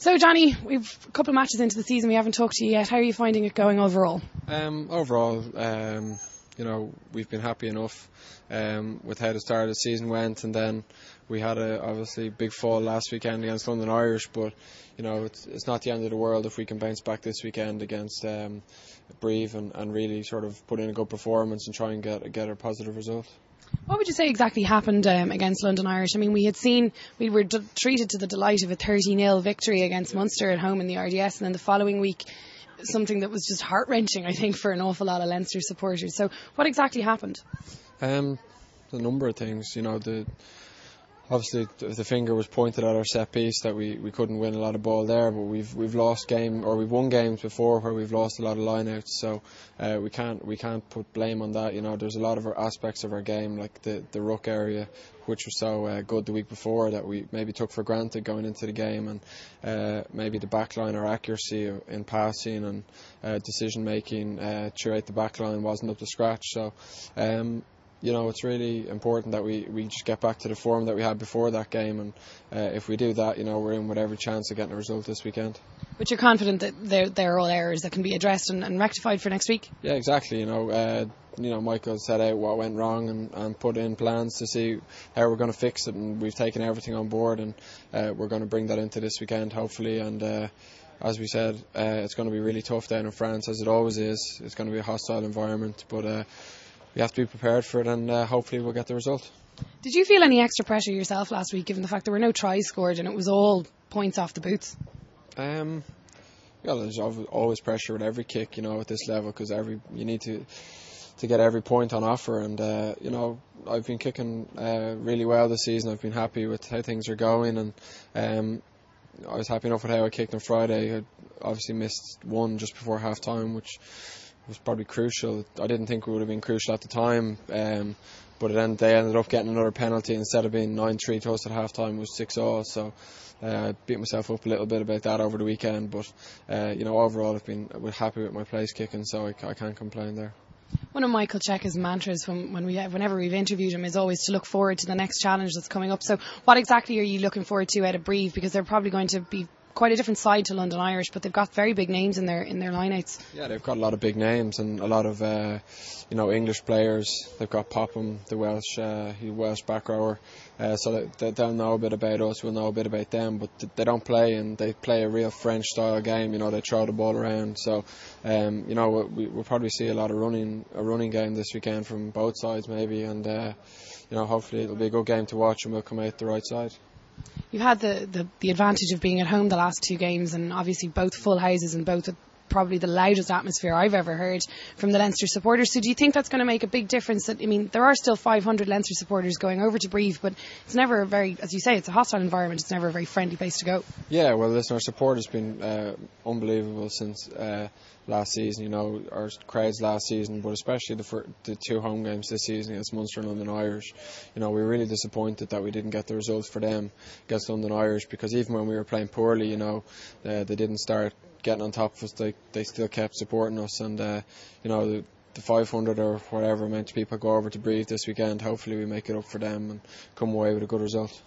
So Johnny, we've a couple of matches into the season, we haven't talked to you yet. How are you finding it going overall? Overall, we've been happy enough with how the start of the season went, and then we had a obviously big fall last weekend against London Irish, but it's not the end of the world if we can bounce back this weekend against Brive and really sort of put in a good performance and try and get a positive result. What would you say exactly happened against London Irish? I mean, we were treated to the delight of a 30-0 victory against Munster at home in the RDS, and then the following week something that was just heart-wrenching, I think, for an awful lot of Leinster supporters. So what exactly happened? A number of things. Obviously the finger was pointed at our set piece that we couldn't win a lot of ball there, but we've we've won games before where we've lost a lot of lineouts, so we can't put blame on that. There's a lot of our aspects of our game, like the ruck area, which was so good the week before, that we maybe took for granted going into the game, and maybe the backline, our accuracy in passing and decision making throughout the backline wasn't up to scratch. So it's really important that we just get back to the form that we had before that game, and if we do that, we're in with every chance of getting a result this weekend. But you're confident that they're all errors that can be addressed and rectified for next week? Yeah, exactly. Michael set out what went wrong and put in plans to see how we're going to fix it, and we've taken everything on board, and we're going to bring that into this weekend, hopefully. And as we said, it's going to be really tough down in France, as it always is. It's going to be a hostile environment, but we have to be prepared for it, and hopefully we'll get the result. Did you feel any extra pressure yourself last week, given the fact there were no tries scored and it was all points off the boots? There's always pressure at every kick, at this level, because you need to get every point on offer, and I've been kicking really well this season. I've been happy with how things are going, and I was happy enough with how I kicked on Friday. I obviously missed one just before half time, which was probably crucial. I didn't think it would have been crucial at the time, but then they ended up getting another penalty. Instead of being 9-3 to us at half time, it was 6-all, so I beat myself up a little bit about that over the weekend, but overall we're happy with my place kicking, so I can't complain there. One of Michael Cheika's mantras whenever we've interviewed him is always to look forward to the next challenge that's coming up. So what exactly are you looking forward to out of Brive? Because they're probably going to be quite a different side to London Irish, but they've got very big names in their lineouts. Yeah, they've got a lot of big names and a lot of English players. They've got Popham, the Welsh back rower, so they'll know a bit about us. We'll know a bit about them, but they don't play, and they play a real French style game. They throw the ball around, so we'll probably see a lot of a running game this weekend from both sides maybe, and hopefully it'll be a good game to watch and we'll come out the right side. You've had the advantage of being at home the last two games, and obviously both full houses and both probably the loudest atmosphere I've ever heard from the Leinster supporters. So do you think that's going to make a big difference? There are still 500 Leinster supporters going over to Brive, but it's never a very, as you say, it's a hostile environment. It's never a very friendly place to go. Yeah, well, listen, our support has been unbelievable since last season. Our crowds last season, but especially the two home games this season against Munster and London Irish. We're really disappointed that we didn't get the results for them against London Irish, because even when we were playing poorly, they didn't start getting on top of us. They still kept supporting us, and the 500 or whatever amount of people go over to Brive this weekend. Hopefully we make it up for them and come away with a good result.